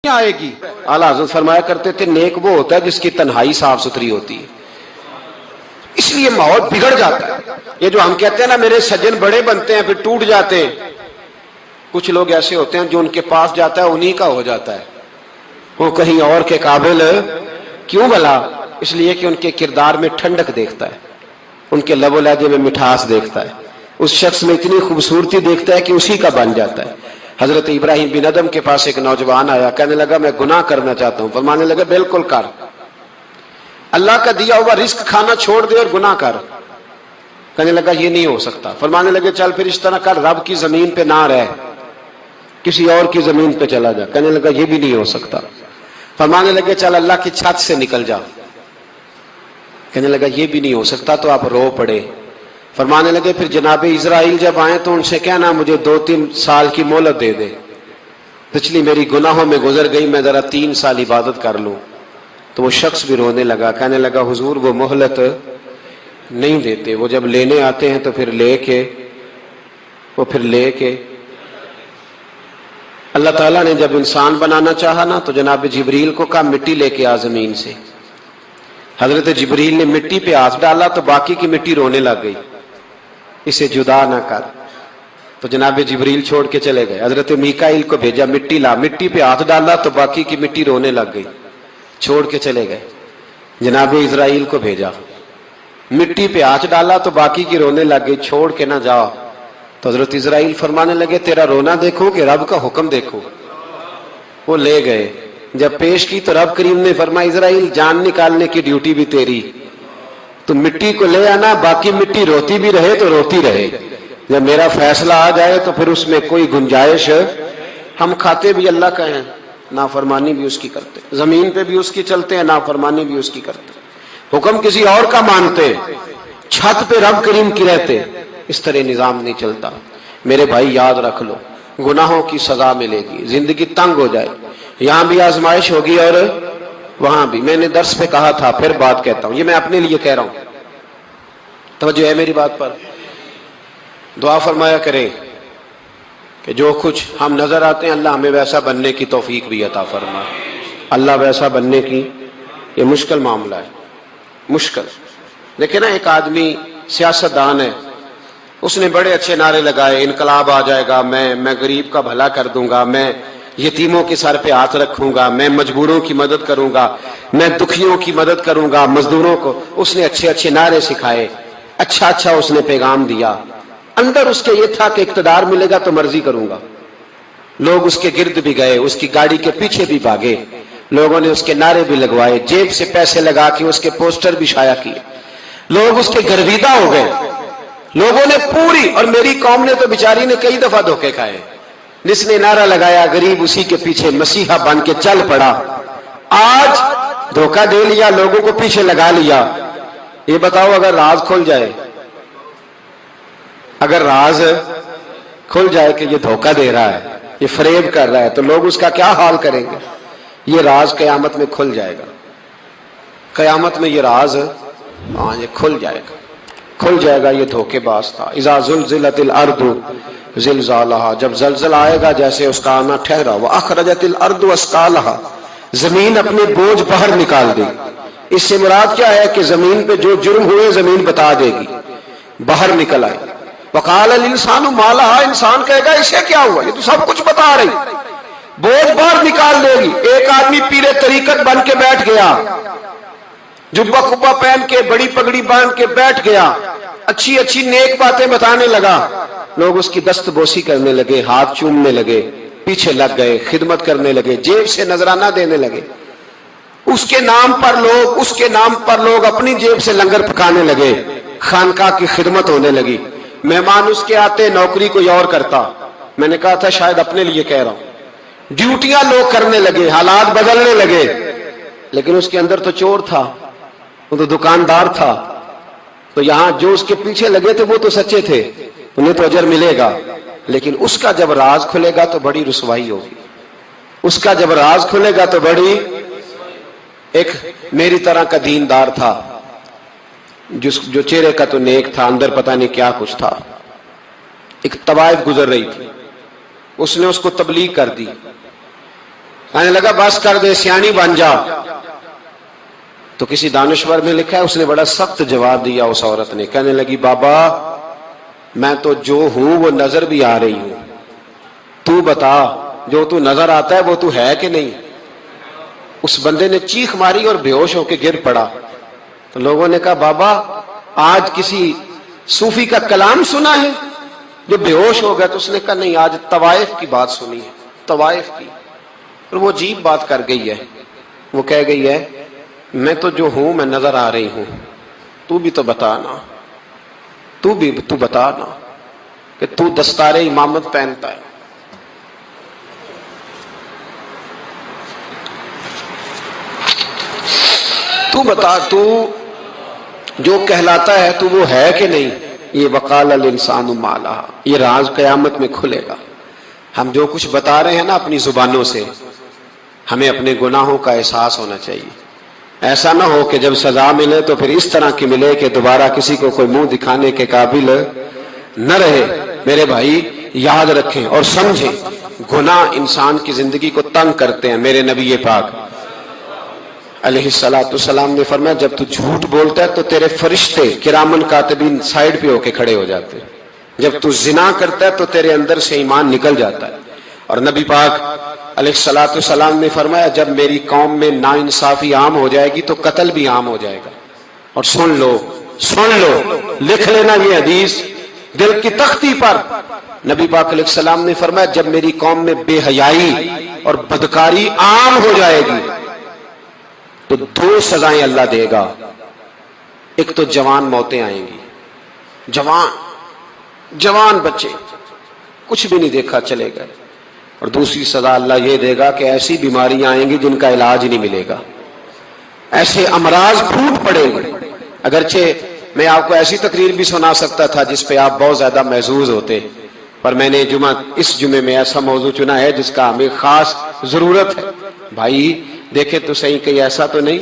آئے گی. اعلیٰ حضرت فرمایا کرتے تھے نیک وہ ہوتا ہے جس کی تنہائی صاف ستھری ہوتی ہے، اس لیے ماحول بگڑ جاتا ہے. یہ جو ہم کہتے ہیں نا میرے سجن بڑے بنتے ہیں پھر ٹوٹ جاتے ہیں، کچھ لوگ ایسے ہوتے ہیں جو ان کے پاس جاتا ہے انہی کا ہو جاتا ہے، وہ کہیں اور کے قابل کیوں بھلا؟ اس لیے کہ ان کے کردار میں ٹھنڈک دیکھتا ہے، ان کے لب و لہجے میں مٹھاس دیکھتا ہے، اس شخص میں اتنی خوبصورتی دیکھتا ہے کہ اسی کا بن جاتا ہے. حضرت ابراہیم بن ادم کے پاس ایک نوجوان آیا، کہنے لگا میں گناہ کرنا چاہتا ہوں. فرمانے لگا بالکل کر، اللہ کا دیا ہوا رزق کھانا چھوڑ دے اور گناہ کر. کہنے لگا یہ نہیں ہو سکتا. فرمانے لگے چل پھر اس طرح کر، رب کی زمین پہ نہ رہ، کسی اور کی زمین پہ چلا جا. کہنے لگا یہ بھی نہیں ہو سکتا. فرمانے لگے چل اللہ کی چھت سے نکل جا. کہنے لگا یہ بھی نہیں ہو سکتا. تو آپ رو پڑے. فرمانے لگے پھر جناب اسرائیل جب آئیں تو ان سے کہنا مجھے 2-3 سال کی مہلت دے دے، پچھلی میری گناہوں میں گزر گئی، میں ذرا 3 سال عبادت کر لوں. تو وہ شخص بھی رونے لگا، کہنے لگا حضور وہ مہلت نہیں دیتے، وہ جب لینے آتے ہیں تو پھر لے کے اللہ تعالیٰ نے جب انسان بنانا چاہا نا تو جناب جبریل کو کہا مٹی لے کے آ زمین سے. حضرت جبریل نے مٹی پہ ہاتھ ڈالا تو باقی کی مٹی رونے لگ گئی، اسے جدا نہ کر. تو جناب جبریل چھوڑ کے چلے گئے. حضرت میکائیل کو بھیجا مٹی لا، مٹی پہ ہاتھ ڈالا تو باقی کی مٹی رونے لگ گئی، چھوڑ کے چلے گئے. جناب اسرائیل کو بھیجا، مٹی پہ ہاتھ ڈالا تو باقی کی رونے لگ گئی، چھوڑ کے نہ جاؤ. تو حضرت اسرائیل فرمانے لگے تیرا رونا دیکھو کہ رب کا حکم دیکھو. وہ لے گئے، جب پیش کی تو رب کریم نے فرمایا اسرائیل جان نکالنے کی ڈیوٹی بھی تیری، تو مٹی کو لے آنا، باقی مٹی روتی بھی رہے تو روتی رہے. جب میرا فیصلہ آ جائے تو پھر اس میں کوئی گنجائش، ہم کھاتے بھی اللہ کا ہیں، نافرمانی بھی اس کی کرتے، زمین پہ بھی اس کی چلتے ہیں، نافرمانی بھی اس کی کرتے، حکم کسی اور کا مانتے، چھت پہ رب کریم کی رہتے. اس طرح نظام نہیں چلتا. میرے بھائی یاد رکھ لو گناہوں کی سزا ملے گی، زندگی تنگ ہو جائے، یہاں بھی آزمائش ہوگی اور وہاں بھی. میں نے درس پہ کہا تھا، پھر بات کہتا ہوں، یہ میں اپنے لیے کہہ رہا ہوں، توجہ ہے میری بات پر. دعا فرمایا کریں کہ جو کچھ ہم نظر آتے ہیں اللہ ہمیں ویسا بننے کی توفیق بھی عطا فرمائے. اللہ ویسا بننے کی، یہ مشکل معاملہ ہے، مشکل. دیکھیں نا ایک آدمی سیاستدان ہے، اس نے بڑے اچھے نعرے لگائے، انقلاب آ جائے گا، میں غریب کا بھلا کر دوں گا، میں یتیموں کے سر پہ ہاتھ رکھوں گا، میں مجبوروں کی مدد کروں گا، میں دکھیوں کی مدد کروں گا، مزدوروں کو. اس نے اچھے اچھے نعرے سکھائے، اچھا اس نے پیغام دیا. اندر اس کے یہ تھا کہ اقتدار ملے گا تو مرضی کروں گا. لوگ اس کے گرد بھی گئے، اس کی گاڑی کے پیچھے بھی بھاگے، لوگوں نے اس کے نعرے بھی لگوائے، جیب سے پیسے لگا کے اس کے پوسٹر بھی شائع کیے. لوگ اس کے گرویدہ ہو گئے، لوگوں نے پوری، اور میری قوم نے تو بیچاری نے کئی دفعہ دھوکے کھائے. جس نے نعرہ لگایا غریب اسی کے پیچھے مسیحا بن کے چل پڑا. آج دھوکہ دے لیا، لوگوں کو پیچھے لگا لیا. یہ بتاؤ اگر راز کھل جائے، اگر راز کھل جائے کہ یہ دھوکہ دے رہا ہے، یہ فریب کر رہا ہے، تو لوگ اس کا کیا حال کریں گے؟ یہ راز قیامت میں کھل جائے گا. قیامت میں یہ راز یہ کھل جائے گا، کھل جائے گا. یہ دھوکے باز تھا. اذا زلزلت الارض زلزالہا، جب زلزلہ آئے گا جیسے اس کا آنا ٹھہرا. واخرجت الارض اثقالہا، زمین اپنے بوجھ باہر نکال دے. اس سے مراد کیا ہے کہ زمین پہ جو جرم ہوئے زمین بتا دے گی، باہر نکل آئے. وقال الانسان ما لہا، انسان کہے گا اسے کیا ہوا، یہ تو سب کچھ بتا رہی. بوجھ باہر نکال دے گی. ایک آدمی پیر طریقت بن کے بیٹھ گیا، جبہ کبا پہن کے بڑی پگڑی باندھ کے بیٹھ گیا، اچھی اچھی نیک باتیں بتانے لگا. لوگ اس کی دست بوسی کرنے لگے، ہاتھ چومنے لگے، پیچھے لگ گئے، خدمت کرنے لگے، جیب سے نذرانہ دینے لگے. اس کے نام پر لوگ اپنی جیب سے لنگر پکانے لگے، خانقاہ کی خدمت ہونے لگی. مہمان اس کے آتے، نوکری کوئی اور کرتا. میں نے کہا تھا شاید اپنے لیے کہہ رہا ہوں. ڈیوٹیاں لوگ کرنے لگے، حالات بدلنے لگے. لیکن اس کے اندر تو چور تھا، وہ تو دکاندار تھا. تو یہاں جو اس کے پیچھے لگے تھے وہ تو سچے تھے، انہیں تو اجر ملے گا. لیکن اس کا جب راز کھلے گا تو بڑی رسوائی ہوگی. اس کا جب راز کھلے گا تو بڑی. ایک میری طرح کا دیندار تھا، جو چہرے کا تو نیک تھا، اندر پتہ نہیں کیا کچھ تھا. ایک طوائف گزر رہی تھی، اس نے اس کو تبلیغ کر دی. کہنے لگا بس کر دے، سیانی بن جا۔ تو کسی دانشور میں لکھا ہے اس نے بڑا سخت جواب دیا اس عورت نے، کہنے لگی بابا میں تو جو ہوں وہ نظر بھی آ رہی ہوں، تو بتا جو تو نظر آتا ہے وہ تو ہے کہ نہیں؟ اس بندے نے چیخ ماری اور بے ہوش ہو کے گر پڑا۔ تو لوگوں نے کہا بابا آج کسی صوفی کا کلام سنا ہے جو بے ہوش ہو گیا؟ تو اس نے کہا نہیں، آج طوائف کی بات سنی ہے، طوائف کی۔ اور وہ عجیب بات کر گئی ہے، وہ کہہ گئی ہے میں تو جو ہوں میں نظر آ رہی ہوں، تو بھی تو بتانا، تو بتانا کہ تو دستار امامت پہنتا ہے۔ تو بتا تو جو کہلاتا ہے تو وہ ہے کہ نہیں؟ یہ وقال الانسان ما لہا، یہ راز قیامت میں کھلے گا۔ ہم جو کچھ بتا رہے ہیں نا اپنی زبانوں سے، ہمیں اپنے گناہوں کا احساس ہونا چاہیے۔ ایسا نہ ہو کہ جب سزا ملے تو پھر اس طرح کی ملے کہ دوبارہ کسی کو کوئی منہ دکھانے کے قابل نہ رہے۔ میرے بھائی یاد رکھیں اور سمجھیں، گناہ انسان کی زندگی کو تنگ کرتے ہیں۔ میرے نبی پاک علیہ السلام نے فرمایا جب تو جھوٹ بولتا ہے تو تیرے فرشتے کرامن کاتبین سائیڈ پہ ہو کے کھڑے ہو جاتے ہیں، جب تو زنا کرتا ہے تو تیرے اندر سے ایمان نکل جاتا ہے۔ اور نبی پاک علیہ السلام نے فرمایا جب میری قوم میں ناانصافی عام ہو جائے گی تو قتل بھی عام ہو جائے گا۔ اور سن لو لکھ لینا یہ حدیث دل کی تختی پر، نبی پاک علیہ السلام نے فرمایا جب میری قوم میں بے حیائی اور بدکاری عام ہو جائے گی تو دو سزائیں اللہ دے گا۔ ایک تو جوان موتیں آئیں گی، جوان بچے کچھ بھی نہیں دیکھا چلے گئے، اور دوسری سزا اللہ یہ دے گا کہ ایسی بیماریاں آئیں گی جن کا علاج نہیں ملے گا، ایسے امراض پھوٹ پڑیں گے۔ اگرچہ میں آپ کو ایسی تقریر بھی سنا سکتا تھا جس پہ آپ بہت زیادہ محظوظ ہوتے، پر میں نے اس جمعے میں ایسا موضوع چنا ہے جس کا ہمیں خاص ضرورت ہے۔ بھائی دیکھیں تو صحیح، کہیں ایسا تو نہیں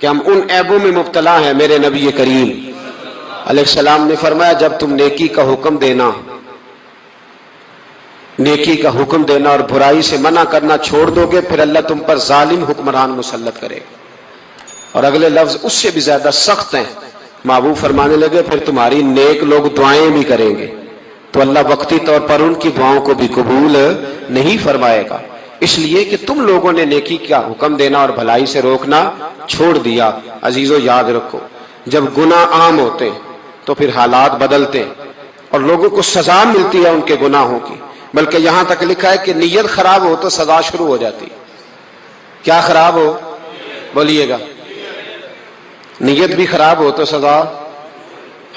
کہ ہم ان عیبوں میں مبتلا ہیں۔ میرے نبی کریم علیہ السلام نے فرمایا جب تم نیکی کا حکم دینا اور برائی سے منع کرنا چھوڑ دو گے پھر اللہ تم پر ظالم حکمران مسلط کرے گا۔ اور اگلے لفظ اس سے بھی زیادہ سخت ہیں، محبوب فرمانے لگے پھر تمہاری نیک لوگ دعائیں بھی کریں گے تو اللہ وقتی طور پر ان کی دعاؤں کو بھی قبول نہیں فرمائے گا، اس لیے کہ تم لوگوں نے نیکی کا حکم دینا اور بھلائی سے روکنا چھوڑ دیا۔ عزیزو یاد رکھو جب گناہ عام ہوتے تو پھر حالات بدلتے اور لوگوں کو سزا ملتی ہے ان کے گناہوں کی، بلکہ یہاں تک لکھا ہے کہ نیت خراب ہو تو سزا شروع ہو جاتی۔ کیا خراب ہو؟ بولیے گا۔ نیت بھی خراب ہو تو سزا۔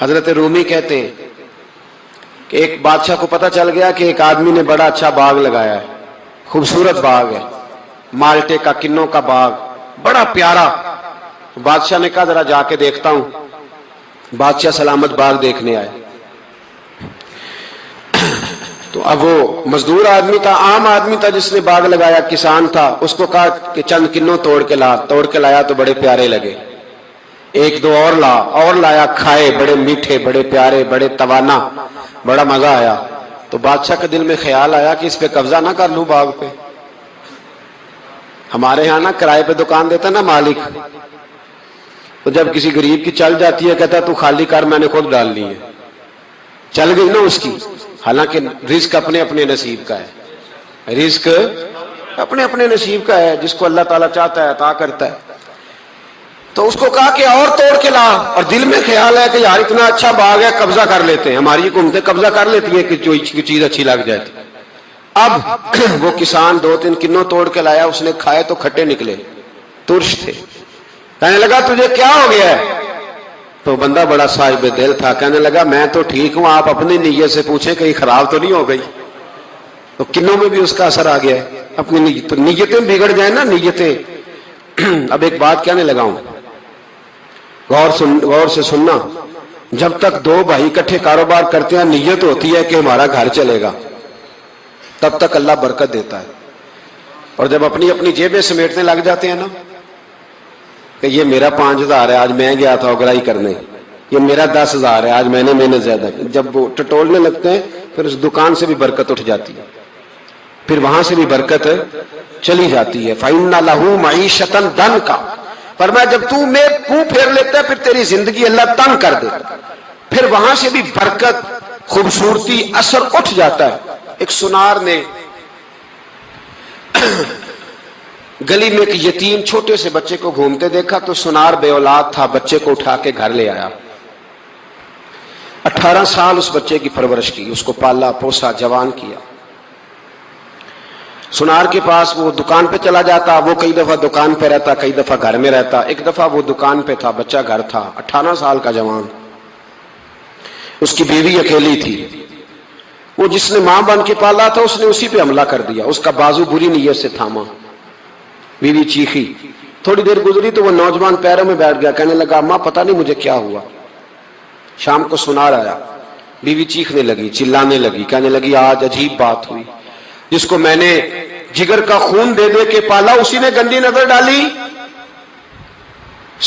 حضرت رومی کہتے ہیں کہ ایک بادشاہ کو پتہ چل گیا کہ ایک آدمی نے بڑا اچھا باغ لگایا ہے، خوبصورت باغ ہے، مالٹے کا کنوں کا باغ، بڑا پیارا۔ بادشاہ نے کہا ذرا جا کے دیکھتا ہوں۔ بادشاہ سلامت باغ دیکھنے آئے تو اب وہ مزدور آدمی تھا، عام آدمی تھا جس نے باغ لگایا، کسان تھا، اس کو کہا کہ چند کنوں توڑ کے لایا تو بڑے پیارے لگے، ایک دو اور لایا، کھائے، بڑے میٹھے، بڑے پیارے، بڑے توانا، بڑا مزہ آیا۔ تو بادشاہ کے دل میں خیال آیا کہ اس پہ قبضہ نہ کر لوں باغ پہ۔ ہمارے ہاں نا کرائے پہ دکان دیتا نا مالک، تو جب کسی غریب کی چل جاتی ہے کہتا تو خالی کر، میں نے خود ڈال لی ہے، چل گئی نا اس کی۔ حالانکہ رزق اپنے اپنے نصیب کا ہے، رزق اپنے اپنے نصیب کا ہے، جس کو اللہ تعالیٰ چاہتا ہے عطا کرتا ہے۔ تو اس کو کہا کہ اور توڑ کے لا، اور دل میں خیال ہے کہ یار اتنا اچھا باغ ہے قبضہ کر لیتے ہیں، ہماری حکومتیں قبضہ کر لیتی ہیں کہ جو چیز اچھی لگ جائے۔ اب وہ کسان دو تین کنوں توڑ کے لایا، اس نے کھائے تو کھٹے نکلے، ترش تھے۔ کہنے لگا تجھے کیا ہو گیا ہے؟ تو بندہ بڑا صاحب دل تھا، کہنے لگا میں تو ٹھیک ہوں، آپ اپنی نیت سے پوچھیں کہیں خراب تو نہیں ہو گئی۔ تو کنوں میں بھی اس کا اثر آ گیا ہے، اپنی نیتیں بگڑ جائیں نا، نیتیں۔ اب ایک بات کہنے لگا ہوں، غور سے سننا، جب تک دو بھائی اکٹھے کاروبار کرتے ہیں نیت ہوتی ہے کہ ہمارا گھر چلے گا، تب تک اللہ برکت دیتا ہے، اور جب اپنی اپنی جیبیں سمیٹنے لگ جاتے ہیں نا کہ یہ میرا 5000 ہے آج میں گیا تھا اگرائی کرنے، یہ میرا 10,000 ہے آج میں نے محنت زیادہ کی، جب وہ ٹٹولنے لگتے ہیں پھر اس دکان سے بھی برکت اٹھ جاتی ہے۔ پھر وہاں سے بھی برکت چلی جاتی ہے. فَإِنَّ لَهُ مَعِيشَةً ضَنْكَ. فرمایا جب تو میں منہ پھیر لیتا ہے پھر تیری زندگی اللہ تنگ کر دیتا, پھر وہاں سے بھی برکت, خوبصورتی, اثر اٹھ جاتا ہے. ایک سنار نے گلی میں ایک یتیم چھوٹے سے بچے کو گھومتے دیکھا تو سنار بے اولاد تھا, بچے کو اٹھا کے گھر لے آیا. 18 سال اس بچے کی پرورش کی, اس کو پالا پوسا, جوان کیا. سنار کے پاس وہ دکان پہ چلا جاتا, وہ کئی دفعہ دکان پہ رہتا, کئی دفعہ گھر میں رہتا. ایک دفعہ وہ دکان پہ تھا, بچہ گھر تھا, 18 سال کا جوان. اس کی بیوی اکیلی تھی. وہ جس نے ماں بن کے پالا تھا اس نے اسی پہ حملہ کر دیا, اس کا بازو بری نیت سے تھاما. بیوی چیخی. تھوڑی دیر گزری تو وہ نوجوان پیروں میں بیٹھ گیا, کہنے لگا ماں پتہ نہیں مجھے کیا ہوا. شام کو سنار آیا, بیوی چیخنے لگی, چلانے لگی, کہنے لگی آج عجیب بات ہوئی, جس کو میں نے جگر کا خون دے دے کے پالا اسی نے گندی نظر ڈالی.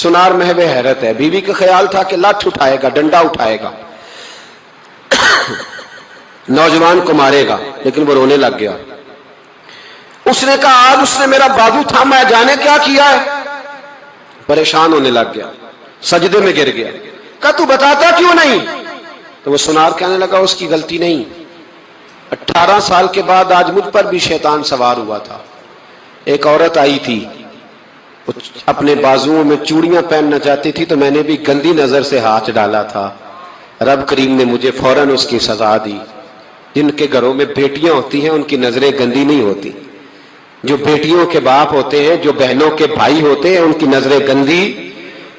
سنار محو حیرت ہے. بیوی کا خیال تھا کہ لاٹھ اٹھائے گا, ڈنڈا اٹھائے گا, نوجوان کو مارے گا, لیکن وہ رونے لگ گیا. اس نے کہا آج اس نے میرا بازو تھاما ہے, جانے کیا کیا ہے. پریشان ہونے لگ گیا, سجدے میں گر گیا. کہا تو بتاتا کیوں نہیں. تو وہ سنار کہنے لگا اس کی غلطی نہیں, 18 سال کے بعد آج مجھ پر بھی شیطان سوار ہوا تھا. ایک عورت آئی تھی, اپنے بازوؤں میں چوڑیاں پہننا چاہتی تھی تو میں نے بھی گندی نظر سے ہاتھ ڈالا تھا. رب کریم نے مجھے فوراً اس کی سزا دی. جن کے گھروں میں بیٹیاں ہوتی ہیں ان کی نظریں گندی نہیں ہوتی. جو بیٹیوں کے باپ ہوتے ہیں, جو بہنوں کے بھائی ہوتے ہیں, ان کی نظریں گندی.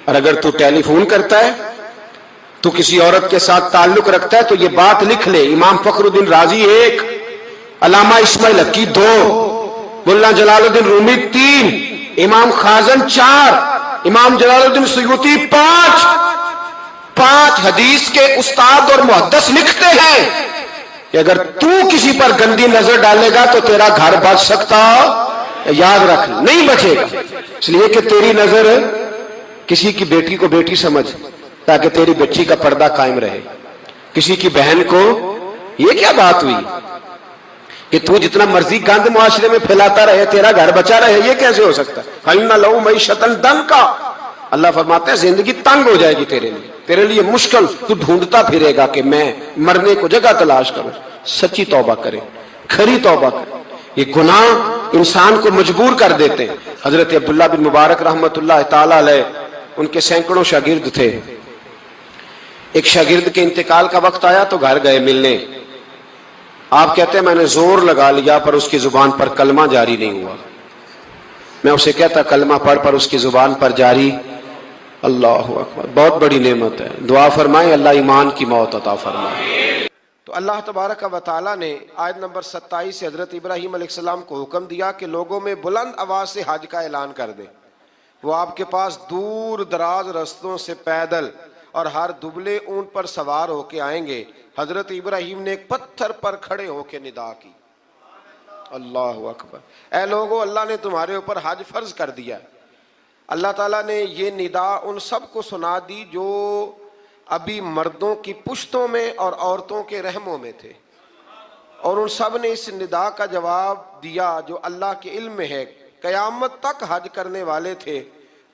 اور اگر تو ٹیلی فون کرتا ہے, تو کسی عورت کے ساتھ تعلق رکھتا ہے, تو یہ بات لکھ لے, امام فخر الدین رازی 1, علامہ اسماعیل حقی 2, ملا جلال الدین رومی 3, امام خازن 4, امام جلال الدین سیوطی 5 حدیث کے استاد اور محدث لکھتے ہیں کہ اگر تو کسی پر گندی نظر ڈالے گا تو تیرا گھر بچ سکتا, یاد رکھ نہیں بچے گا. اس لیے کہ تیری نظر کسی کی بیٹی کو بیٹی سمجھ, تاکہ تیری بچی کا پردہ قائم رہے. کسی کی بہن کو, یہ کیا بات ہوئی کہ تو جتنا مرضی گند معاشرے میں پھیلاتا رہے تیرا گھر بچا رہے, یہ کیسے ہو سکتا ہے. فَإِنَّ لَهُ مَعِيشَةً ضَنْكَ. اللہ فرماتے ہیں زندگی تنگ ہو جائے گی تیرے لیے مشکل. تو ڈھونڈتا پھرے گا کہ میں مرنے کو جگہ تلاش کروں. سچی توبہ کرے, کھری توبہ کرے. یہ گناہ انسان کو مجبور کر دیتے ہیں. حضرت عبداللہ بن مبارک رحمت اللہ تعالی علیہ, ان کے سینکڑوں شاگرد تھے. ایک شاگرد کے انتقال کا وقت آیا تو گھر گئے ملنے. آپ کہتے ہیں میں نے زور لگا لیا پر اس کی زبان پر کلمہ جاری نہیں ہوا. میں اسے کہتا کلمہ پڑھ پر اس کی زبان پر جاری. اللہ اکبر, بہت بڑی نعمت ہے. دعا فرمائیں اللہ ایمان کی موت عطا فرمائے. تو اللہ تبارک و تعالیٰ نے آیت نمبر 27 سے حضرت ابراہیم علیہ السلام کو حکم دیا کہ لوگوں میں بلند آواز سے حج کا اعلان کر دیں. وہ آپ کے پاس دور دراز رستوں سے پیدل اور ہر دبلے اونٹ پر سوار ہو کے آئیں گے. حضرت ابراہیم نے ایک پتھر پر کھڑے ہو کے ندا کی, اللہ اکبر, اے لوگو اللہ نے تمہارے اوپر حج فرض کر دیا. اللہ تعالیٰ نے یہ ندا ان سب کو سنا دی جو ابھی مردوں کی پشتوں میں اور عورتوں کے رحموں میں تھے, اور ان سب نے اس ندا کا جواب دیا جو اللہ کے علم میں ہے. قیامت تک حج کرنے والے تھے,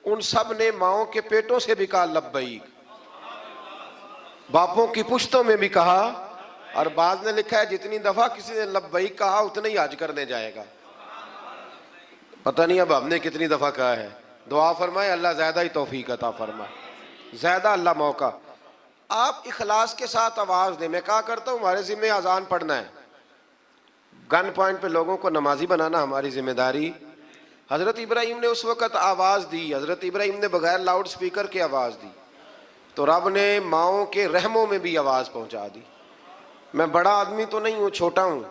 ان سب نے ماؤں کے پیٹوں سے بھی کہا لبیک, باپوں کی پشتوں میں بھی کہا. اور بعض نے لکھا ہے جتنی دفعہ کسی نے لبیک کہا اتنا ہی حج کرنے جائے گا. پتہ نہیں اب ہم نے کتنی دفعہ کہا ہے. دعا فرمائے اللہ زیادہ ہی توفیق عطا فرمائے, زیادہ اللہ موقع. آپ اخلاص کے ساتھ آواز دیں. میں کہا کرتا ہوں ہمارے ذمہ اذان پڑھنا ہے, گن پوائنٹ پہ لوگوں کو نمازی بنانا ہماری ذمہ داری. حضرت ابراہیم نے اس وقت آواز دی, حضرت ابراہیم نے بغیر لاؤڈ سپیکر کے آواز دی, تو رب نے ماؤں کے رحموں میں بھی آواز پہنچا دی. میں بڑا آدمی تو نہیں ہوں, چھوٹا ہوں,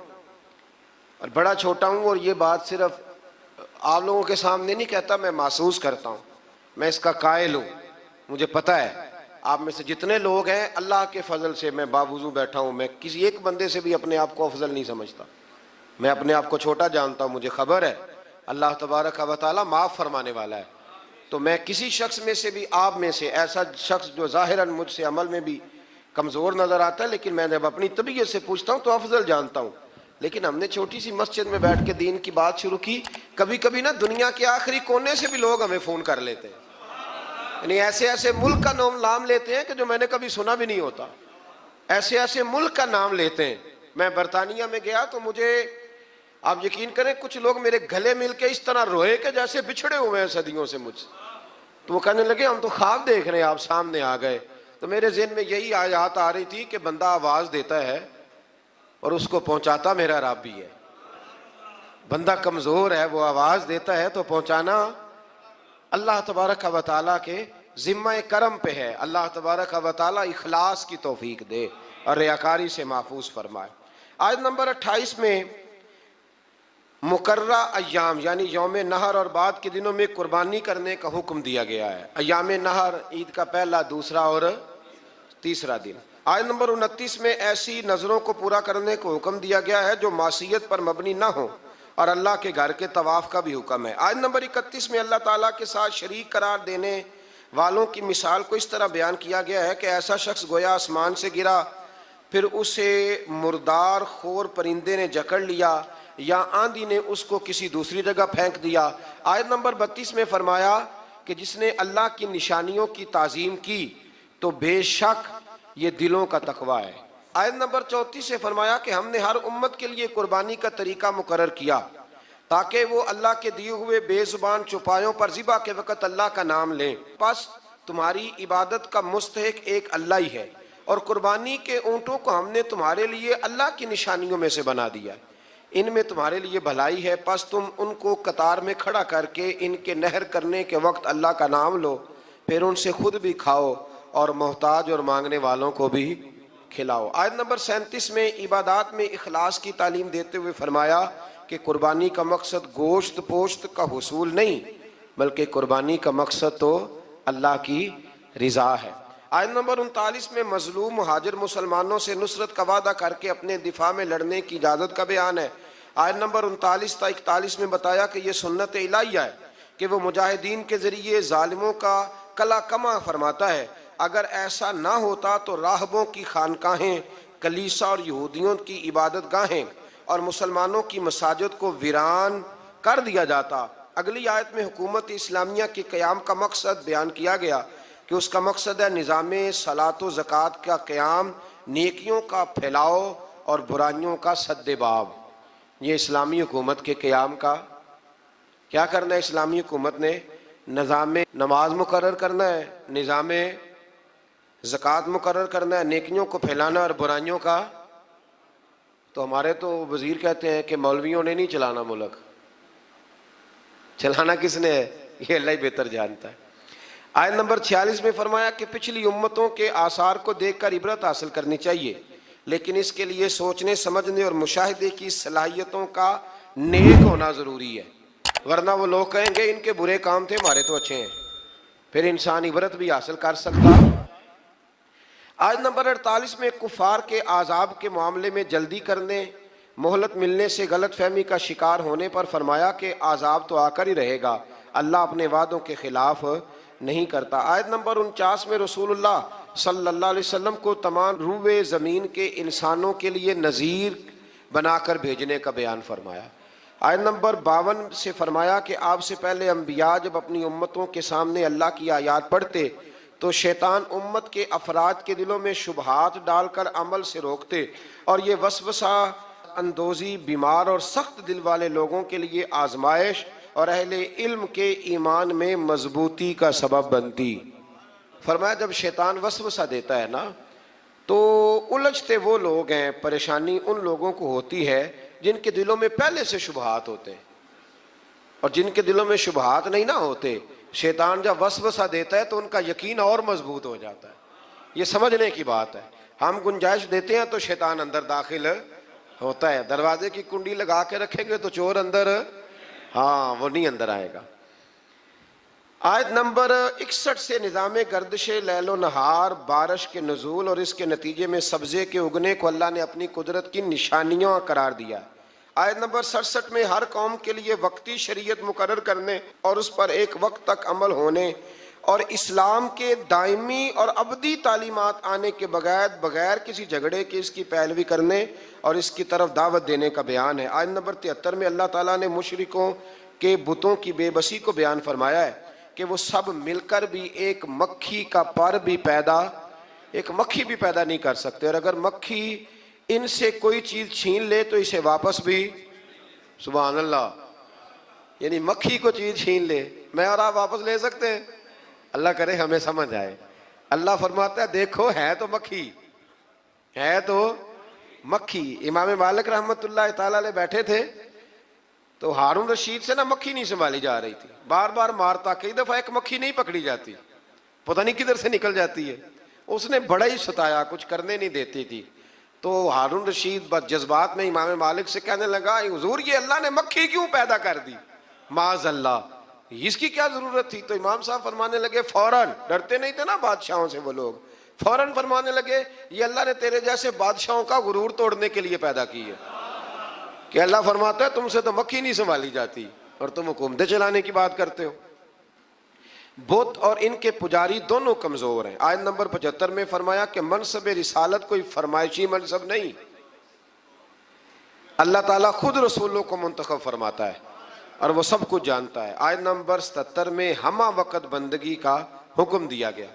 اور بڑا چھوٹا ہوں, اور یہ بات صرف آپ لوگوں کے سامنے نہیں کہتا, میں محسوس کرتا ہوں, میں اس کا قائل ہوں. مجھے پتہ ہے آپ میں سے جتنے لوگ ہیں اللہ کے فضل سے میں باوضو بیٹھا ہوں, میں کسی ایک بندے سے بھی اپنے آپ کو افضل نہیں سمجھتا. میں اپنے آپ کو چھوٹا جانتا ہوں. مجھے خبر ہے اللہ تبارک و تعالیٰ معاف فرمانے والا ہے. تو میں کسی شخص میں سے بھی, آپ میں سے ایسا شخص جو ظاہراً مجھ سے عمل میں بھی کمزور نظر آتا ہے, لیکن میں جب اپنی طبیعت سے پوچھتا ہوں تو افضل جانتا ہوں. لیکن ہم نے چھوٹی سی مسجد میں بیٹھ کے دین کی بات شروع کی. کبھی کبھی نا دنیا کے آخری کونے سے بھی لوگ ہمیں فون کر لیتے ہیں, یعنی ایسے ایسے ملک کا نام لیتے ہیں کہ جو میں نے کبھی سنا بھی نہیں ہوتا, ایسے ایسے ملک کا نام لیتے ہیں. میں برطانیہ میں گیا تو مجھے, آپ یقین کریں, کچھ لوگ میرے گلے مل کے اس طرح روئے کہ جیسے بچھڑے ہوئے ہیں صدیوں سے مجھ سے. تو وہ کہنے لگے ہم تو خواب دیکھ رہے ہیں, آپ سامنے آ گئے. تو میرے ذہن میں یہی آیات آ رہی تھی کہ بندہ آواز دیتا ہے اور اس کو پہنچاتا میرا رب بھی ہے. بندہ کمزور ہے, وہ آواز دیتا ہے تو پہنچانا اللہ تبارک و تعالیٰ کے ذمہ کرم پہ ہے. اللہ تبارک و تعالیٰ اخلاص کی توفیق دے اور ریاکاری سے محفوظ فرمائے. آیت نمبر 28 میں مقررہ ایام یعنی یوم نحر اور بعد کے دنوں میں قربانی کرنے کا حکم دیا گیا ہے. ایام نحر عید کا پہلا, دوسرا اور تیسرا دن. آیت نمبر 29 میں ایسی نظروں کو پورا کرنے کو حکم دیا گیا ہے جو معصیت پر مبنی نہ ہو, اور اللہ کے گھر کے طواف کا بھی حکم ہے. آیت نمبر 31 میں اللہ تعالیٰ کے ساتھ شریک قرار دینے والوں کی مثال کو اس طرح بیان کیا گیا ہے کہ ایسا شخص گویا آسمان سے گرا, پھر اسے مردار خور پرندے نے جکڑ لیا یا آندھی نے اس کو کسی دوسری جگہ پھینک دیا. آیت نمبر 32 میں فرمایا کہ جس نے اللہ کی نشانیوں کی تعظیم کی تو بے شک یہ دلوں کا تقویٰ ہے. آیت نمبر 34 سے فرمایا کہ ہم نے ہر امت کے لیے قربانی کا طریقہ مقرر کیا تاکہ وہ اللہ کے دیے ہوئے بے زبان چوپایوں پر ذبح کے وقت اللہ کا نام لیں. پس تمہاری عبادت کا مستحق ایک اللہ ہی ہے, اور قربانی کے اونٹوں کو ہم نے تمہارے لیے اللہ کی نشانیوں میں سے بنا دیا, ان میں تمہارے لیے بھلائی ہے. پس تم ان کو قطار میں کھڑا کر کے ان کے نہر کرنے کے وقت اللہ کا نام لو, پھر ان سے خود بھی کھاؤ اور محتاج اور مانگنے والوں کو بھی کھلاؤ. آیت نمبر 37 میں عبادات میں اخلاص کی تعلیم دیتے ہوئے فرمایا کہ قربانی کا مقصد گوشت پوشت کا حصول نہیں, بلکہ قربانی کا مقصد تو اللہ کی رضا ہے. آیت نمبر 39 میں مظلوم مہاجر مسلمانوں سے نصرت کا وعدہ کر کے اپنے دفاع میں لڑنے کی اجازت کا بیان ہے. آیت نمبر 39 تا 41 میں بتایا کہ یہ سنت الہیہ ہے کہ وہ مجاہدین کے ذریعے ظالموں کا کلا کما فرماتا ہے. اگر ایسا نہ ہوتا تو راہبوں کی خانقاہیں, کلیسا اور یہودیوں کی عبادت گاہیں اور مسلمانوں کی مساجد کو ویران کر دیا جاتا. اگلی آیت میں حکومت اسلامیہ کے قیام کا مقصد بیان کیا گیا کہ اس کا مقصد ہے نظام صلاۃ و زکوٰۃ کا قیام, نیکیوں کا پھیلاؤ اور برائیوں کا سد باب. یہ اسلامی حکومت کے قیام کا کیا کرنا ہے؟ اسلامی حکومت نے نظام نماز مقرر کرنا ہے, نظام زکوٰۃ مقرر کرنا ہے, نیکیوں کو پھیلانا اور برائیوں کا. تو ہمارے تو وزیر کہتے ہیں کہ مولویوں نے نہیں چلانا ملک, چلانا کس نے ہے؟ یہ اللہ ہی بہتر جانتا ہے. آیت نمبر 46 میں فرمایا کہ پچھلی امتوں کے آثار کو دیکھ کر عبرت حاصل کرنی چاہیے, لیکن اس کے لیے سوچنے سمجھنے اور مشاہدے کی صلاحیتوں کا نیک ہونا ضروری ہے, ورنہ وہ لوگ کہیں گے ان کے برے کام تھے ہمارے تو اچھے ہیں, پھر انسان عبرت بھی حاصل کر سکتا. آیت نمبر 48 میں کفار کے عذاب کے معاملے میں جلدی کرنے, مہلت ملنے سے غلط فہمی کا شکار ہونے پر فرمایا کہ عذاب تو آ کر ہی رہے گا, اللہ اپنے وعدوں کے خلاف نہیں کرتا. آیت نمبر 49 میں رسول اللہ صلی اللہ علیہ وسلم کو تمام روئے زمین کے انسانوں کے لیے نذیر بنا کر بھیجنے کا بیان فرمایا. آیت نمبر 52 سے فرمایا کہ آپ سے پہلے انبیاء جب اپنی امتوں کے سامنے اللہ کی آیات پڑھتے تو شیطان امت کے افراد کے دلوں میں شبہات ڈال کر عمل سے روکتے, اور یہ وسوسہ اندوزی بیمار اور سخت دل والے لوگوں کے لیے آزمائش اور اہل علم کے ایمان میں مضبوطی کا سبب بنتی. فرمایا جب شیطان وسوسہ دیتا ہے نا تو الجھتے وہ لوگ ہیں, پریشانی ان لوگوں کو ہوتی ہے جن کے دلوں میں پہلے سے شبہات ہوتے ہیں, اور جن کے دلوں میں شبہات نہیں نہ ہوتے, شیطان جب وسوسہ دیتا ہے تو ان کا یقین اور مضبوط ہو جاتا ہے. یہ سمجھنے کی بات ہے. ہم گنجائش دیتے ہیں تو شیطان اندر داخل ہوتا ہے, دروازے کی کنڈی لگا کے رکھیں گے تو چور اندر, ہاں وہ نہیں اندر آئے گا. آیت نمبر 61 سے نظام گردش لیل و نہار, بارش کے نزول اور اس کے نتیجے میں سبزے کے اگنے کو اللہ نے اپنی قدرت کی نشانیاں قرار دیا. آیت نمبر 67 میں ہر قوم کے لیے وقتی شریعت مقرر کرنے اور اس پر ایک وقت تک عمل ہونے اور اسلام کے دائمی اور ابدی تعلیمات آنے کے بغیر کسی جھگڑے کے اس کی پیروی کرنے اور اس کی طرف دعوت دینے کا بیان ہے۔ آیت نمبر 73 میں اللہ تعالیٰ نے مشرکوں کے بتوں کی بے بسی کو بیان فرمایا ہے کہ وہ سب مل کر بھی ایک مکھی کا پر بھی ایک مکھی بھی پیدا نہیں کر سکتے، اور اگر مکھی ان سے کوئی چیز چھین لے تو اسے واپس بھی، سبحان اللہ، یعنی مکھی کو چیز چھین لے، میں اور آپ واپس لے سکتے ہیں؟ اللہ کرے ہمیں سمجھ آئے۔ اللہ فرماتا ہے دیکھو ہے تو مکھی۔ امام مالک رحمت اللہ تعالیٰ علیہ بیٹھے تھے تو ہارون رشید سے مکھی نہیں سنبھالی جا رہی تھی، بار بار مارتا، کئی دفعہ ایک مکھی نہیں پکڑی جاتی، پتہ نہیں کدھر سے نکل جاتی ہے، اس نے بڑا ہی ستایا، کچھ کرنے نہیں دیتی تھی۔ تو ہارون رشید جذبات میں امام مالک سے کہنے لگا حضور یہ اللہ نے مکھی کیوں پیدا کر دی؟ معاذ اللہ، اس کی کیا ضرورت تھی؟ تو امام صاحب فرمانے لگے فوراً، ڈرتے نہیں تھے نا بادشاہوں سے وہ لوگ، فوراً فرمانے لگے یہ اللہ نے تیرے جیسے بادشاہوں کا غرور توڑنے کے لیے پیدا کی ہے، کہ اللہ فرماتا ہے تم سے تو مکھی نہیں سنبھالی جاتی اور تم حکومتیں چلانے کی بات کرتے ہو۔ بت اور ان کے پجاری دونوں کمزور ہیں۔ آیت نمبر 75 میں فرمایا کہ منصب رسالت کوئی فرمائشی منصب نہیں، اللہ تعالیٰ خود رسولوں کو منتخب فرماتا ہے اور وہ سب کچھ جانتا ہے۔ آیت نمبر 77 میں ہمہ وقت بندگی کا حکم دیا گیا۔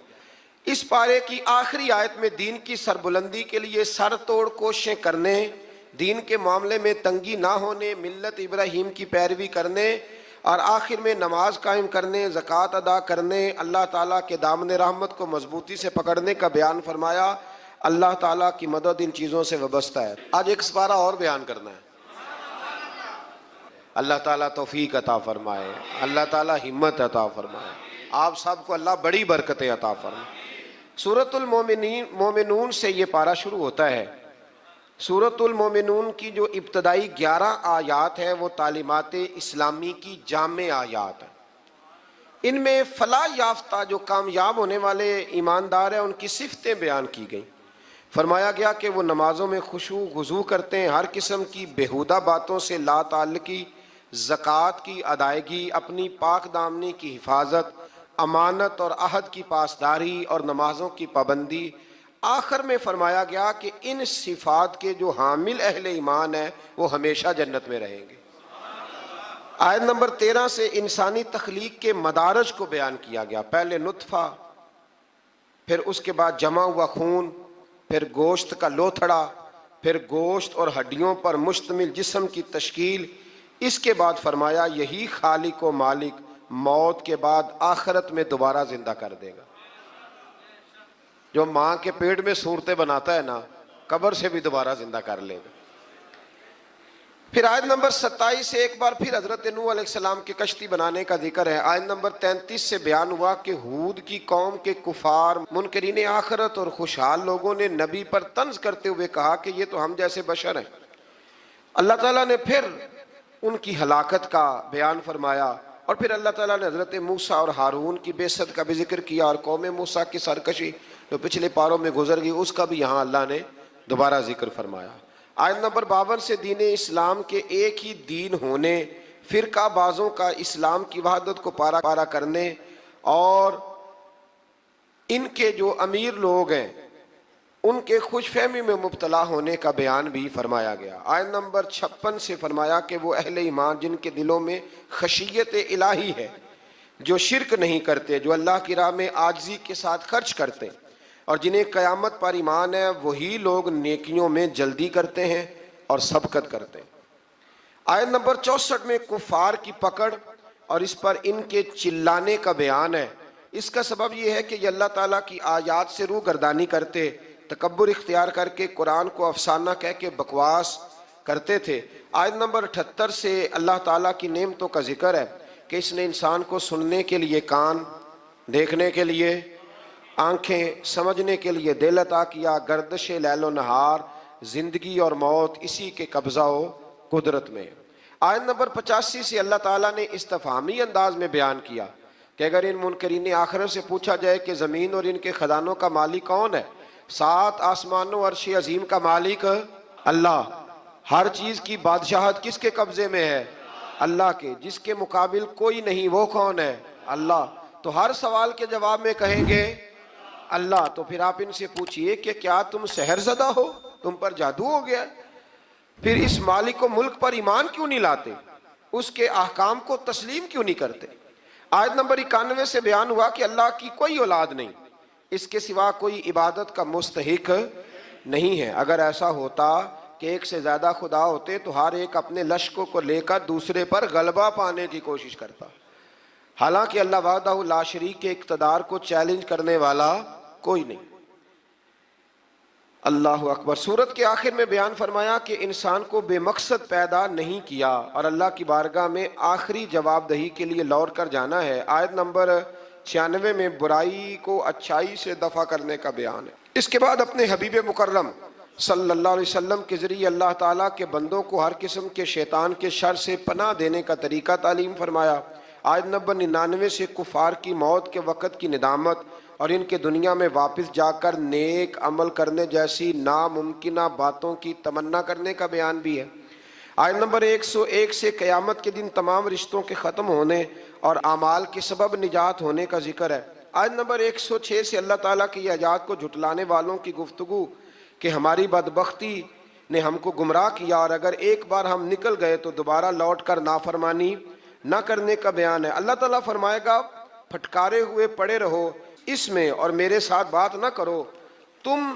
اس پارے کی آخری آیت میں دین کی سربلندی کے لیے سر توڑ کوششیں کرنے، دین کے معاملے میں تنگی نہ ہونے، ملت ابراہیم کی پیروی کرنے اور آخر میں نماز قائم کرنے، زکوٰۃ ادا کرنے، اللہ تعالیٰ کے دامن رحمت کو مضبوطی سے پکڑنے کا بیان فرمایا۔ اللہ تعالیٰ کی مدد ان چیزوں سے وابستہ ہے۔ آج ایک سپارہ اور بیان کرنا ہے۔ اللہ تعالیٰ توفیق عطا فرمائے، اللہ تعالیٰ ہمت عطا فرمائے، آپ سب کو اللہ بڑی برکتیں عطا فرمائے۔ سورۃ المومنون سے یہ پارہ شروع ہوتا ہے۔ سورۃ المومنون کی جو ابتدائی 11 آیات ہیں وہ تعلیمات اسلامی کی جامع آیات ہیں۔ ان میں فلاح یافتہ جو کامیاب ہونے والے ایماندار ہیں ان کی صفتیں بیان کی گئیں۔ فرمایا گیا کہ وہ نمازوں میں خشوع خضوع کرتے ہیں، ہر قسم کی بیہودہ باتوں سے لا تعلقی، زکوٰۃ کی ادائیگی، اپنی پاک دامنی کی حفاظت، امانت اور عہد کی پاسداری اور نمازوں کی پابندی۔ آخر میں فرمایا گیا کہ ان صفات کے جو حامل اہل ایمان ہیں وہ ہمیشہ جنت میں رہیں گے۔ آیت نمبر 13 سے انسانی تخلیق کے مدارج کو بیان کیا گیا۔ پہلے نطفہ، پھر اس کے بعد جمع ہوا خون، پھر گوشت کا لوتھڑا، پھر گوشت اور ہڈیوں پر مشتمل جسم کی تشکیل۔ اس کے بعد فرمایا یہی خالق و مالک موت کے بعد آخرت میں دوبارہ زندہ کر دے گا۔ جو ماں کے پیٹ میں صورتیں بناتا ہے نا، قبر سے بھی دوبارہ زندہ کر لے گا۔ پھر آیت نمبر 27 سے ایک بار پھر حضرت نوح علیہ السلام کی کشتی بنانے کا ذکر ہے۔ آیت نمبر 33 سے بیان ہوا کہ ہود کی قوم کے کفار، منکرین آخرت اور خوشحال لوگوں نے نبی پر طنز کرتے ہوئے کہا کہ یہ تو ہم جیسے بشر ہیں۔ اللہ تعالیٰ نے پھر ان کی ہلاکت کا بیان فرمایا، اور پھر اللہ تعالیٰ نے حضرت موسیٰ اور ہارون کی بعثت کا بھی ذکر کیا، اور قوم موسیٰ کی سرکشی جو پچھلے پاروں میں گزر گئی اس کا بھی یہاں اللہ نے دوبارہ ذکر فرمایا۔ آیت نمبر 52 سے دین اسلام کے ایک ہی دین ہونے، فرقہ بازوں کا اسلام کی وحدت کو پارا کرنے اور ان کے جو امیر لوگ ہیں ان کے خوش فہمی میں مبتلا ہونے کا بیان بھی فرمایا گیا۔ آیت نمبر 56 سے فرمایا کہ وہ اہل ایمان جن کے دلوں میں خشیت الہی ہے، جو شرک نہیں کرتے، جو اللہ کی راہ میں عاجزی کے ساتھ خرچ کرتے اور جنہیں قیامت پر ایمان ہے، وہی لوگ نیکیوں میں جلدی کرتے ہیں اور سبقت کرتے ہیں۔ آیت نمبر 64 میں کفار کی پکڑ اور اس پر ان کے چلانے کا بیان ہے۔ اس کا سبب یہ ہے کہ یہ اللہ تعالیٰ کی آیات سے روح گردانی کرتے، تکبر اختیار کر کے قرآن کو افسانہ کہہ کے بکواس کرتے تھے۔ آیت نمبر 78 سے اللہ تعالیٰ کی نعمتوں کا ذکر ہے کہ اس نے انسان کو سننے کے لیے کان، دیکھنے کے لیے آنکھیں، سمجھنے کے لیے دل عطا کیا۔ گردش لیل و نہار، زندگی اور موت اسی کے قبضہ و قدرت میں۔ آیت نمبر 85 سے اللہ تعالیٰ نے استفہامی انداز میں بیان کیا کہ اگر ان منکرین آخرت سے پوچھا جائے کہ زمین اور ان کے خزانوں کا مالک کون ہے، 7 آسمانوں عرش عظیم کا مالک اللہ، ہر چیز کی بادشاہت کس کے قبضے میں ہے؟ اللہ کے، جس کے مقابل کوئی نہیں، وہ کون ہے؟ اللہ۔ تو ہر سوال کے جواب میں کہیں گے اللہ. تو پھر آپ ان سے پوچھئے کہ کیا تم سحر زدہ ہو, تم پر جادو ہو گیا؟ پھر اس مالک و ملک پر ایمان کیوں نہیں لاتے, اس کے احکام کو تسلیم کیوں نہیں کرتے؟ آیت نمبر 91 سے بیان ہوا کہ اللہ کی کوئی اولاد نہیں, اس کے سوا کوئی عبادت کا مستحق نہیں ہے. اگر ایسا ہوتا کہ ایک سے زیادہ خدا ہوتے تو ہر ایک اپنے لشکروں کو لے کر دوسرے پر غلبہ پانے کی کوشش کرتا. حالانکہ اللہ وحدہ لا شریک کے اقتدار کو چیلنج کرنے والا کوئی نہیں. اللہ اکبر. سورت کے آخر میں بیان فرمایا کہ انسان کو بے مقصد پیدا نہیں کیا اور اللہ کی بارگاہ میں آخری جواب دہی کے لیے لوٹ کر جانا ہے. آیت نمبر 96 میں برائی کو اچھائی سے دفع کرنے کا بیان ہے. اس کے بعد اپنے حبیب مکرم صلی اللہ علیہ وسلم کے ذریعے اللہ تعالیٰ کے بندوں کو ہر قسم کے شیطان کے شر سے پناہ دینے کا طریقہ تعلیم فرمایا. آیت نمبر 99 سے کفار کی موت کے وقت کی ندامت اور ان کے دنیا میں واپس جا کر نیک عمل کرنے جیسی ناممکنہ باتوں کی تمنا کرنے کا بیان بھی ہے. آیت نمبر 101 سے قیامت کے دن تمام رشتوں کے ختم ہونے اور اعمال کے سبب نجات ہونے کا ذکر ہے. آیت نمبر 106 سے اللہ تعالیٰ کی ایجاد کو جھٹلانے والوں کی گفتگو کہ ہماری بدبختی نے ہم کو گمراہ کیا اور اگر ایک بار ہم نکل گئے تو دوبارہ لوٹ کر نافرمانی نہ کرنے کا بیان ہے. اللہ تعالیٰ فرمائے گا پھٹکارے ہوئے پڑے رہو اس میں اور میرے ساتھ بات نہ کرو. تم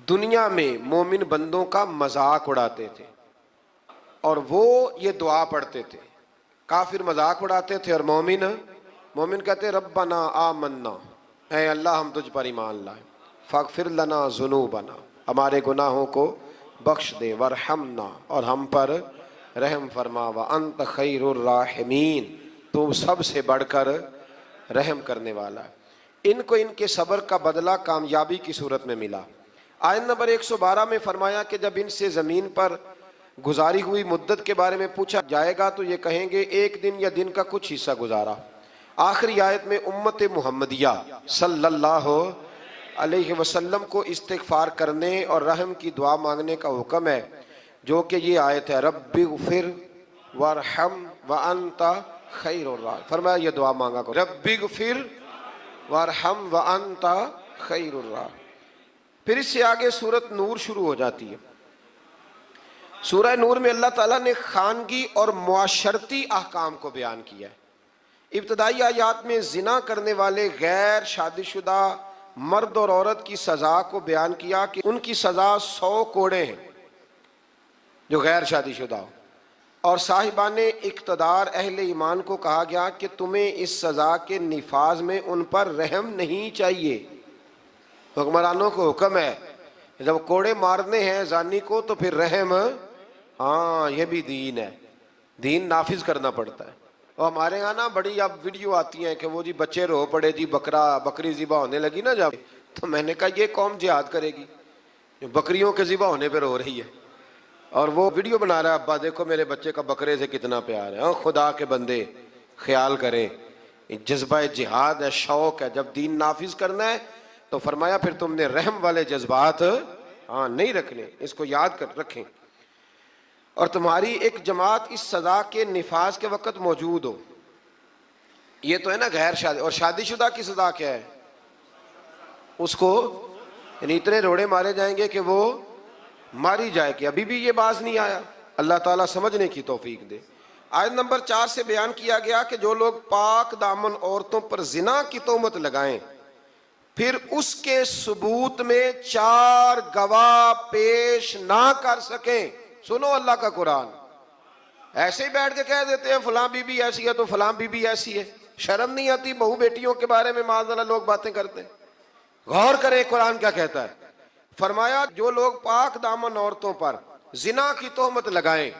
دنیا میں مومن بندوں کا مذاق اڑاتے تھے اور وہ یہ دعا پڑھتے تھے. کافر مذاق اڑاتے تھے اور مومن کہتے ربنا آمنا, اے اللہ ہم تجھ پر ایمان لائے, فاغفر لنا ذنوبنا, ہمارے گناہوں کو بخش دے, ورحمنا, اور ہم پر رحم فرما, وانت خیر الراحمین, تو سب سے بڑھ کر رحم کرنے والا ہے. ان کو ان کے صبر کا بدلہ کامیابی کی صورت میں ملا. آیت نمبر 112 میں فرمایا کہ جب ان سے زمین پر گزاری ہوئی مدت کے بارے میں پوچھا جائے گا تو یہ کہیں گے ایک دن یا دن کا کچھ حصہ گزارا. آخری آیت میں امت محمدیہ صلی اللہ علیہ وسلم کو استغفار کرنے اور رحم کی دعا مانگنے کا حکم ہے, جو کہ یہ آیت ہے رب اغفر وارحم وانت خیر الراحمین. فرمایا یہ دعا مانگا کرو, رب اغفر وارحم وانت خیر الراحمین. پھر اس سے آگے سورت نور شروع ہو جاتی ہے. سورہ نور میں اللہ تعالیٰ نے خانگی اور معاشرتی احکام کو بیان کیا ہے. ابتدائی آیات میں زنا کرنے والے غیر شادی شدہ مرد اور عورت کی سزا کو بیان کیا کہ ان کی سزا 100 کوڑے ہیں جو غیر شادی شدہ ہو, اور صاحبان اقتدار اہل ایمان کو کہا گیا کہ تمہیں اس سزا کے نفاذ میں ان پر رحم نہیں چاہیے. حکمرانوں کو حکم ہے جب کوڑے مارنے ہیں زانی کو تو پھر رحم, ہاں یہ بھی دین ہے, دین نافذ کرنا پڑتا ہے. اور ہمارے یہاں نا بڑی اب ویڈیو آتی ہیں کہ وہ جی بچے رو پڑے جی بکری ذبح ہونے لگی نا جب, تو میں نے کہا یہ قوم جہاد کرے گی بکریوں کے ذبح ہونے پہ رو رہی ہے, اور وہ ویڈیو بنا رہا ہے ابا دیکھو میرے بچے کا بکرے سے کتنا پیار ہے. خدا کے بندے خیال کریں, جذبہ جہاد ہے, شوق ہے, جب دین نافذ کرنا ہے تو فرمایا پھر تم نے رحم والے جذبات نہیں رکھنے, اس کو یاد کر رکھیں. اور تمہاری ایک جماعت اس سزا کے نفاذ کے وقت موجود ہو. یہ تو ہے نا غیر شادی, اور شادی شدہ کی سزا کیا ہے, اس کو یعنی اتنے روڑے مارے جائیں گے کہ وہ ماری جائے کہ ابھی بھی یہ باز نہیں آیا. اللہ تعالیٰ سمجھنے کی توفیق دے. آیت نمبر 4 سے بیان کیا گیا کہ جو لوگ پاک دامن عورتوں پر زنا کی تہمت لگائیں پھر اس کے ثبوت میں 4 گواہ پیش نہ کر سکیں. سنو اللہ کا قرآن, ایسے ہی بیٹھ کے کہہ دیتے ہیں فلاں بی بی ایسی ہے تو فلاں بی بی ایسی ہے. شرم نہیں آتی بہو بیٹیوں کے بارے میں معاذ اللہ لوگ باتیں کرتے ہیں. غور کریں قرآن کیا کہتا ہے. فرمایا جو لوگ پاک دامن عورتوں پر زنا کی تہمت لگائیں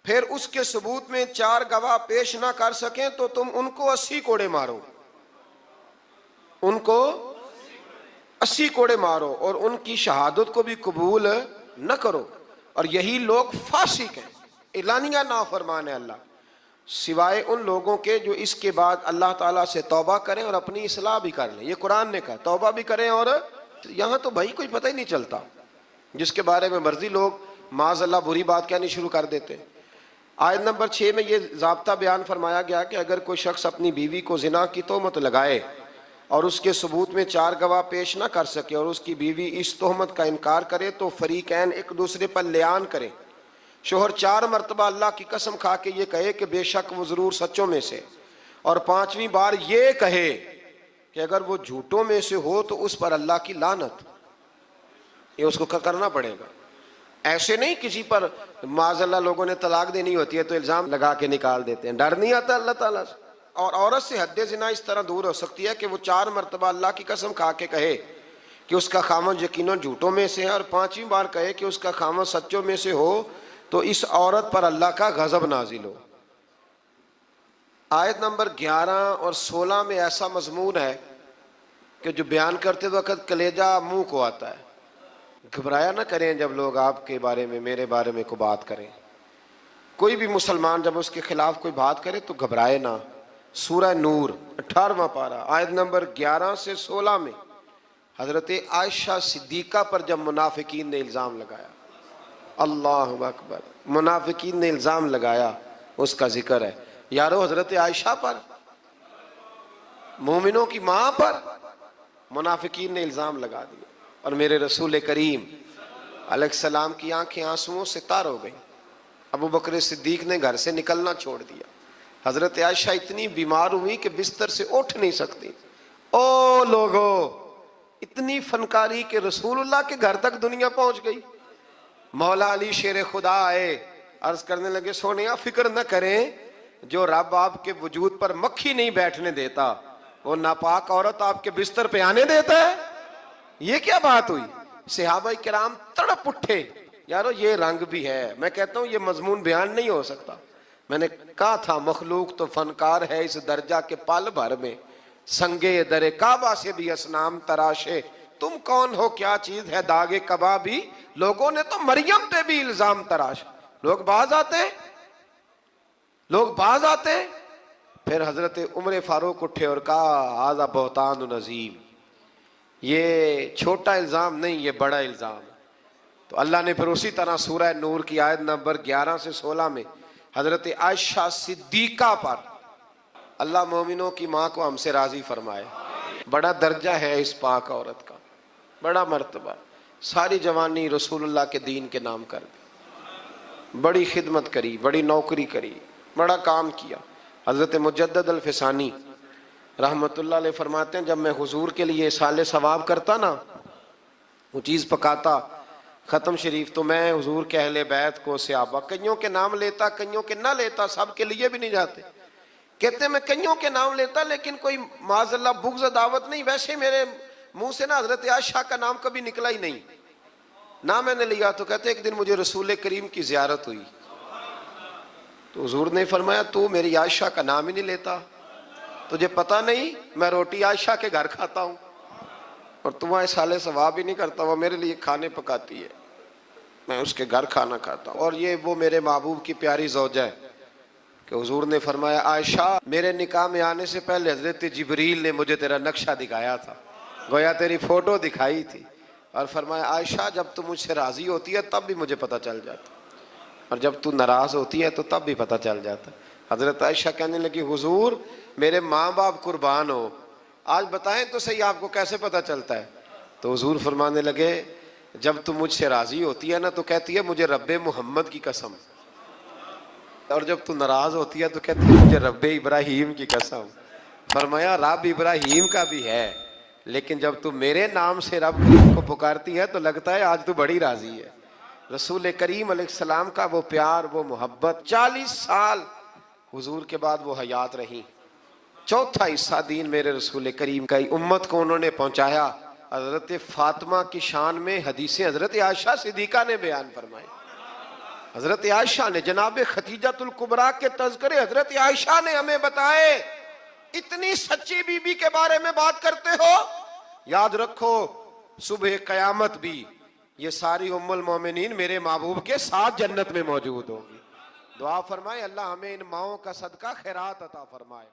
پھر اس کے ثبوت میں 4 گواہ پیش نہ کر سکیں تو تم ان کو 80 کوڑے مارو, ان کو 80 کوڑے مارو اور ان کی شہادت کو بھی قبول نہ کرو. اور یہی لوگ فاسق ہیں, اعلانیہ نافرمان ہے اللہ, سوائے ان لوگوں کے جو اس کے بعد اللہ تعالیٰ سے توبہ کریں اور اپنی اصلاح بھی کر لیں. یہ قرآن نے کہا توبہ بھی کریں, اور یہاں تو بھائی کوئی پتہ ہی نہیں چلتا, جس کے بارے میں مرضی لوگ معاذ اللہ بری بات کہنی شروع کر دیتے. آیت نمبر 6 میں یہ ضابطہ بیان فرمایا گیا کہ اگر کوئی شخص اپنی بیوی کو زنا کی تہمت لگائے اور اس کے ثبوت میں 4 گواہ پیش نہ کر سکے اور اس کی بیوی اس تہمت کا انکار کرے تو فریقین ایک دوسرے پر لیان کریں. شوہر 4 مرتبہ اللہ کی قسم کھا کے یہ کہے کہ بے شک وہ ضرور سچوں میں سے، اور 5ویں بار یہ کہے کہ اگر وہ جھوٹوں میں سے ہو تو اس پر اللہ کی لعنت. یہ اس کو کرنا پڑے گا. ایسے نہیں کسی پر معاذ اللہ لوگوں نے طلاق دینی ہوتی ہے تو الزام لگا کے نکال دیتے ہیں. ڈر نہیں آتا اللہ تعالیٰ سے. اور عورت سے حد زنا اس طرح دور ہو سکتی ہے کہ وہ 4 مرتبہ اللہ کی قسم کھا کے کہے کہ اس کا خامن یقیناً جھوٹوں میں سے ہے، اور 5ویں بار کہے کہ اس کا خامن سچوں میں سے ہو تو اس عورت پر اللہ کا غضب نازل ہو. آیت نمبر 11 اور 16 میں ایسا مضمون ہے کہ جو بیان کرتے وقت کلیجہ منہ کو آتا ہے. گھبرایا نہ کریں جب لوگ آپ کے بارے میں میرے بارے میں کوئی بات کریں. کوئی بھی مسلمان جب اس کے خلاف کوئی بات کرے تو گھبرائے نہ. سورہ نور 18واں پارہ آیت نمبر 11 سے 16 میں حضرت عائشہ صدیقہ پر جب منافقین نے الزام لگایا، اللہ اکبر، منافقین نے الزام لگایا، اس کا ذکر ہے. یارو حضرت عائشہ پر، مومنوں کی ماں پر منافقین نے الزام لگا دیا، اور میرے رسول کریم علیہ السلام کی آنکھیں آنسوؤں سے تار ہو گئیں. ابو بکر صدیق نے گھر سے نکلنا چھوڑ دیا. حضرت عائشہ اتنی بیمار ہوئی کہ بستر سے اٹھ نہیں سکتی. او لوگو، اتنی فنکاری کہ رسول اللہ کے گھر تک دنیا پہنچ گئی. مولا علی شیر خدا آئے، عرض کرنے لگے سونیا فکر نہ کریں، جو رب آپ کے وجود پر مکھی نہیں بیٹھنے دیتا وہ ناپاک عورت آپ کے بستر پہ آنے دیتا ہے. یہ کیا بات ہوئی؟ صحابہ کرام تڑپ اٹھے. یارو یہ رنگ بھی ہے. میں کہتا ہوں یہ مضمون بیان نہیں ہو سکتا. میں نے کہا تھا مخلوق تو فنکار ہے اس درجہ کے پل بھر میں، سنگے در کعبہ سے بھی اصنام تراشے. تم کون ہو کیا چیز ہے داغے کبابی؟ لوگوں نے تو مریم پہ بھی الزام تراش. لوگ باز آتے ہیں. پھر حضرت عمر فاروق اٹھے اور کہا ھذا بہتان عظیم، یہ چھوٹا الزام نہیں، یہ بڑا الزام ہے. تو اللہ نے پھر اسی طرح سورہ نور کی آیت نمبر 11 سے 16 میں حضرت عائشہ صدیقہ پر، اللہ مومنوں کی ماں کو ہم سے راضی فرمائے. بڑا درجہ ہے اس پاک عورت کا، بڑا مرتبہ. ساری جوانی رسول اللہ کے دین کے نام کر دی، بڑی خدمت کری، بڑی نوکری کری، بڑا کام کیا. حضرت مجدد الفسانی رحمت اللہ علیہ فرماتے ہیں جب میں حضور کے لیے سال ثواب کرتا نا، وہ چیز پکاتا ختم شریف، تو میں حضور کے اہل بیت کو صحابہ کئیوں کے نام لیتا، کئیوں کے نہ لیتا، سب کے لیے بھی نہیں جاتے. کہتے ہیں میں کئیوں کے نام لیتا لیکن کوئی معاذ اللہ بغض دعوت نہیں. ویسے میرے منہ سے نا حضرت عائشہ کا نام کبھی نکلا ہی نہیں، نہ میں نے لیا. تو کہتے ایک دن مجھے رسول کریم کی زیارت ہوئی تو حضور نے فرمایا تو میری عائشہ کا نام ہی نہیں لیتا، تجھے پتہ نہیں میں روٹی عائشہ کے گھر کھاتا ہوں اور تمہارے سالے ثواب ہی نہیں کرتا. وہ میرے لیے کھانے پکاتی ہے، میں اس کے گھر کھانا کھاتا ہوں. اور یہ وہ میرے محبوب کی پیاری زوجہ ہے کہ حضور نے فرمایا عائشہ میرے نکاح میں آنے سے پہلے حضرت جبریل نے مجھے تیرا نقشہ دکھایا تھا، گویا تیری فوٹو دکھائی تھی، اور فرمایا عائشہ جب تو مجھ سے راضی ہوتی ہے تب بھی مجھے پتہ چل جاتا، اور جب تو ناراض ہوتی ہے تو تب بھی پتہ چل جاتا. حضرت عائشہ کہنے لگی حضور میرے ماں باپ قربان ہو، آج بتائیں تو صحیح آپ کو کیسے پتہ چلتا ہے؟ تو حضور فرمانے لگے جب تو مجھ سے راضی ہوتی ہے نا تو کہتی ہے مجھے رب محمد کی قسم، اور جب تو ناراض ہوتی ہے تو کہتی ہے مجھے رب ابراہیم کی قسم. فرمایا رب ابراہیم کا بھی ہے لیکن جب تو میرے نام سے رب کریم کو پکارتی ہے تو لگتا ہے آج تو بڑی راضی ہے. رسول کریم علیہ السلام کا وہ پیار، وہ محبت. 40 سال حضور کے بعد وہ حیات رہی. چوتھا حصہ دین میرے رسول کریم کا امت کو انہوں نے پہنچایا. حضرت فاطمہ کی شان میں حدیثیں حضرت عائشہ صدیقہ نے بیان فرمائی. حضرت عائشہ نے جناب ختیجۃ الکبریٰ کے تذکرے حضرت عائشہ نے ہمیں بتائے. اتنی سچی بی بی کے بارے میں بات کرتے ہو، یاد رکھو صبح قیامت بھی یہ ساری ام المومنین میرے محبوب کے ساتھ جنت میں موجود ہوگی. دعا فرمائے اللہ ہمیں ان ماؤں کا صدقہ خیرات عطا فرمائے.